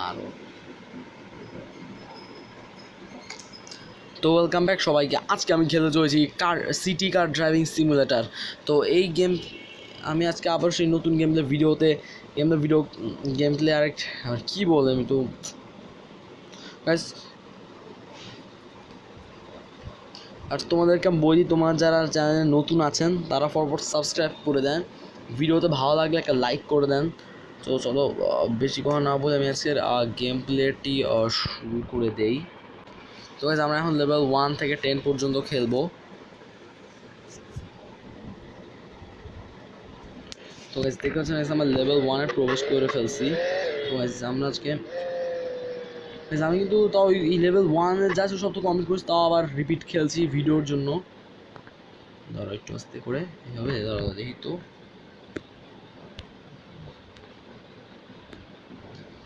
আরও তো welcome back সবাইকে। আজকে আমি খেলতে চলেছি সিটি কার ড্রাইভিং সিমুলেটার। তো এই গেম আমি আজকে আবার সেই নতুন গেম প্লে আর কী বলে আমি তো আর তোমাদেরকে আমি বলি, তোমার যারা চ্যানেলে নতুন আছেন তারা ফরওয়ার্ড সাবস্ক্রাইব করে দেন, ভিডিওতে ভালো লাগলে একটা লাইক করে দেন। তো চলো বেশি কথা না বলে আমি আজকের গেম প্লেটি শুরু করে দেই। তো গাইস আমরা এখন লেভেল 1 থেকে 10 পর্যন্ত খেলবো। তো গাইস দেখতে পাচ্ছেন আমরা লেভেল 1 এ প্রবেশ করে ফেলছি। তো গাইস আমরা আজকে আমি কিন্তু তাও এই লেভেল 1 এর যা সব তো কমপ্লিট করছি, তাও আবার রিপিট খেলছি ভিডিওর জন্য। ধরো একটু আস্তে করে এইভাবে ধরো দেখি তো।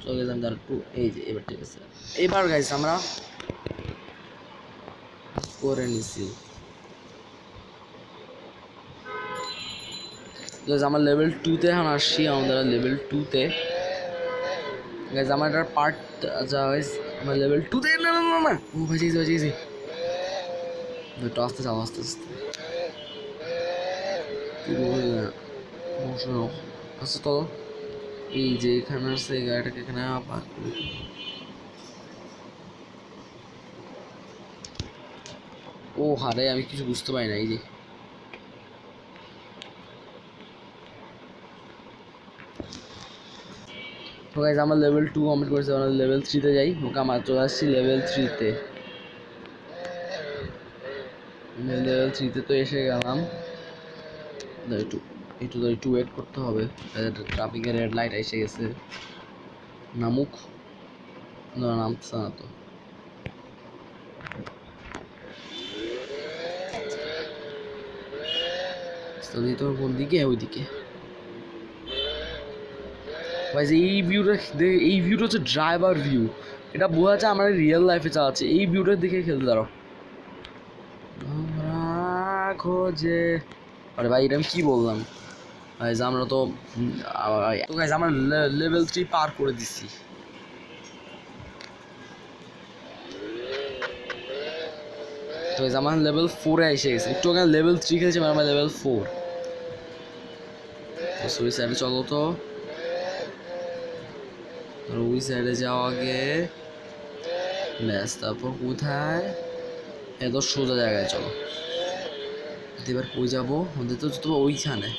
চলে গেলাম ধর একটু, এই যে এবার ঠিক আছে। এবার গাইস আমরা করে নিছি। আমার লেভেল 2 তে এখন আসছি, আমাদের লেভেল 2 তে গাইস আমার একটা পার্ট আচ্ছা গাইস আমার লেভেল 2 তে না ও বাঁচিয়েছি একটু আস্তে চাও আস্তে আচ্ছা তো এই যে এখানে আসছে, এই গাড়িটাকে এখানে পার্ক করে। ও হারে আমি কিছু বুঝতে পারি না। এই যে তো গাইস আমরা লেভেল 2 কমপ্লিট করেছি, আমরা লেভেল 3 তে যাই। ওকে আমরা চলে আসছি লেভেল 3 তে। লেভেল 3 তে তো এসে গেলাম। একটু ওয়েট করতে হবে, ট্রাফিকের রেড লাইট এসে গেছে। নামুক না, নামছে না তো। তো কোন দিকে? ওইদিকে। এই ভিউটা হচ্ছে ড্রাইভার ভিউ। এটা বোঝা যাচ্ছে আমরা রিয়েল লাইফে চালাচ্ছি। এই ভিউটা দেখে খেলতে দাঁড়াও। খোঁজে আরে ভাই এটা আমি কি বললাম। আমরা তো আমরা লেভেল 3 পার করে দিচ্ছি। তো আমার লেভেল 4 এ এসে গেছে। একটু আগে লেভেল 3 খেলেছি, আমার লেভেল 4। ওই সাইডে চলো তো, ওই সাইডে যাও আগে ব্যাস। তারপর কোথায়? এত সোজা জায়গায় চলো। এবার কই যাবো? আমাদের তো ওইখানে।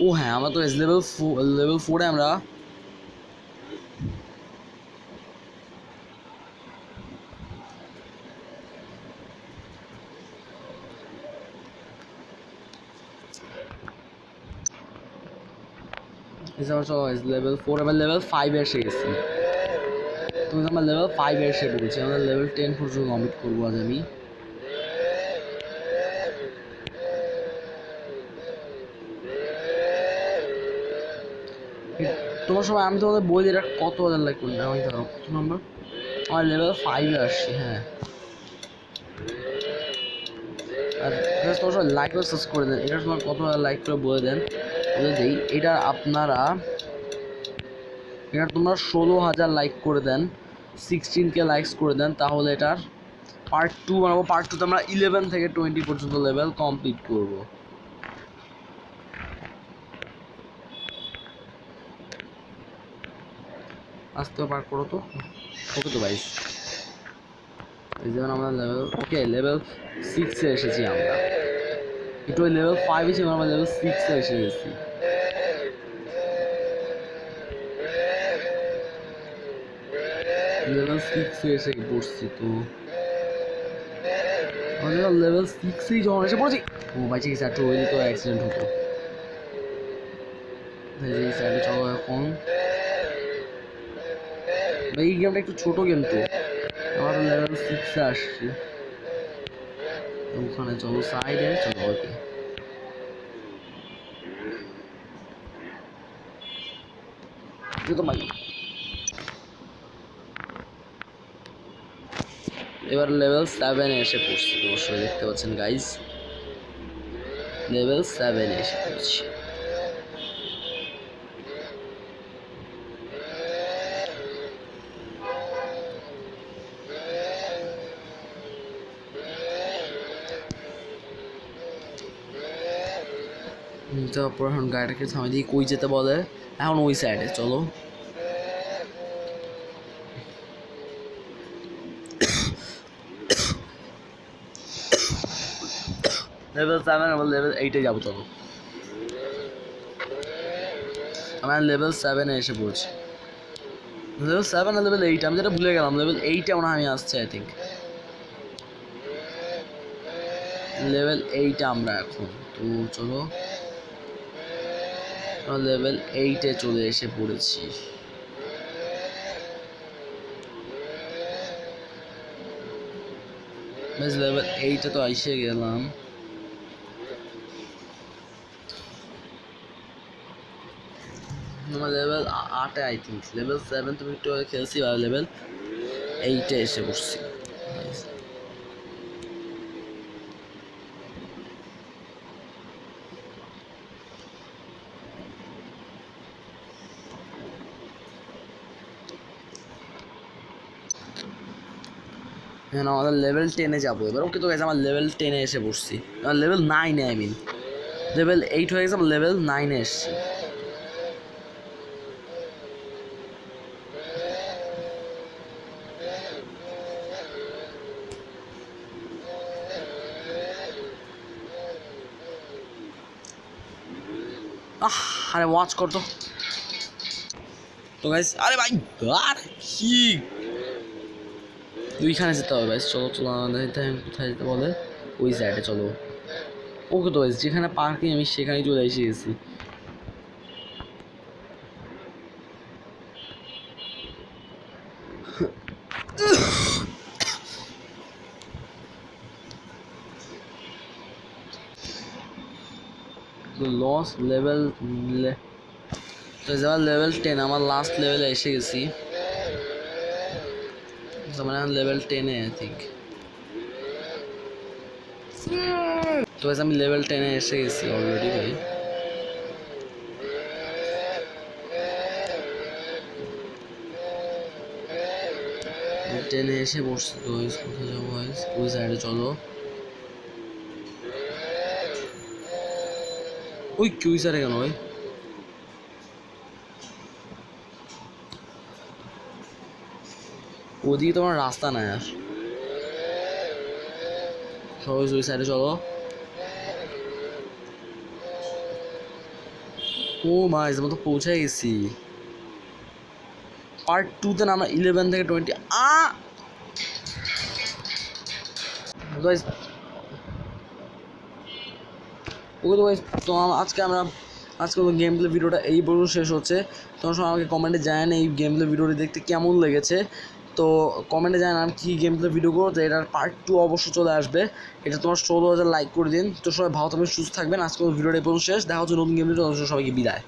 ও হ্যাঁ, আমরা তো লেভেল 4 এ আমরা লেভেল 4 আমরা লেভেল 5 এ এসে গেছি। তুমি আমার লেভেল 5 এ এসে পড়েছি। আমরা লেভেল 10 পর্যন্ত কমপ্লিট করবো আজ আমি। তোমার সময় আমি তোমাদের বই এটা কত হাজার লাইক করলে আমি ধরো কত নাম্বার? আমার লেভেল 5 এ আসছি। হ্যাঁ, আর তোমার সবাই লাইক করে সাবস্ক্রাইব করে দেন। এটা তোমার কত হাজার লাইক করে বলে দেন, বলে দিই। এটা আপনারা তোমরা 16,000 লাইক করে দেন, 16K লাইকস করে দেন, তাহলে এটার পার্ট 2 বানাবো। পার্ট 2 তে আমরা 11 থেকে 20 পর্যন্ত লেভেল কমপ্লিট করব। আস্তে পার করো তো। ওকে তো ভাই, এই যেমন আমরা লেভেল 6 এ এসেছি। আমরা একটু ওই লেভেল 5 এ ছিলাম, আমরা লেভেল 6 এ এসে গেছি। লেভেল 6 এ এসে পড়ছি। তো আমাদের লেভেল 6 এই যখন এসে পড়েছি, ও বাইচে গেছে। একটু ওই তো অ্যাক্সিডেন্ট হতো। এই সাইডে চলো এখন। এই গেমটা একটু ছোট গেম, তো আমার লেভেল 6 এ আসছি। ওখানে চলো সাইডে চলো। ওকে তো ভাই এবার লেভেল 7 এ এসে পড়ছি। অবশ্যই দেখতে পাচ্ছেন গাইস, লেভেল 7 এ এসে পড়ছি। তারপর এখন গাড়িটাকে থামিয়ে দিয়ে কই যেতে বলে, এখন ওই সাইডে চলো। লেভেল 7 আবার লেভেল 8-এ যাবো চলো। আমি লেভেল 7-এ এসে পড়ছি। লেভেল 7 আর লেভেল 8 আমি যেটা ভুলে গেলাম, লেভেল 8-এ মনে হয় আমি আসছি আই থিঙ্ক। লেভেল 8-এ আমরা এখন, তো চলো লেভেল 8-এ চলে এসে পড়েছি। বেশ লেভেল 8-এ তো এসে গেলাম। লেভেল 8-এ আই থিঙ্ক, লেভেল 7 তুমি একটু খেলছি আর লেভেল 8-এ এসে পড়ছি। হ্যাঁ আমাদের লেভেল 10-এ যাবো এবার। ওকে তো গেছে আমার লেভেল 10-এ এসে পড়ছি, আমার লেভেল 9-এ আই মিন লেভেল 8 হয়ে গেছে, আমার লেভেল 9-এ এসছি। আরে ওয়াচ করতো তো গাইস। আরে ভাই আর কি ওইখানে যেতে হবে ভাই, চলো চলো আমাদের কোথায় যেতে বলে, ওই সাইডে চলো। ওকে তো গাইস যেখানে পার্কিং আমি সেখানেই চলে এসে গেছি। লস লেভেল লেভেল 10, আমার লাস্ট লেভেলে এসে গেছি। মানে লেভেল 10-এ আই থিঙ্ক। তো আমি লেভেল 10-এ এসে গেছি অলরেডি ভাই। টেনে এসে বসছি তো কোথায় যাবো ওই সাইডে চলো। ওই কি ওই সাইডে কেন ভাই? ওদিকে তোমার রাস্তা নাই আর, সবাই ওই সাইডে চলো। ও মাই মতো পৌঁছে গেছি। পার্ট 2-তে না আমরা 11 থেকে 20 ওকে তো ভাই। তো আজকে গেম প্লে ভিডিওটা এই পর্যন্ত শেষ হচ্ছে। তোমার সবাই আমাকে কমেন্টে জানান এই গেম প্লে ভিডিওটি দেখতে কেমন লেগেছে। তো কমেন্টে জানান আমি কী গেম প্লে ভিডিও করবো, তো এটার পার্ট 2 অবশ্যই চলে আসবে। এটা তোমার 16,000 লাইক করে দিন। তো সবাই ভালো থাকবেন, সুস্থ থাকবেন। আজকে ভিডিওটা এই পর্যন্ত শেষ, দেখা হচ্ছে নতুন গেম ভিডিও। সবাইকে বিদায়।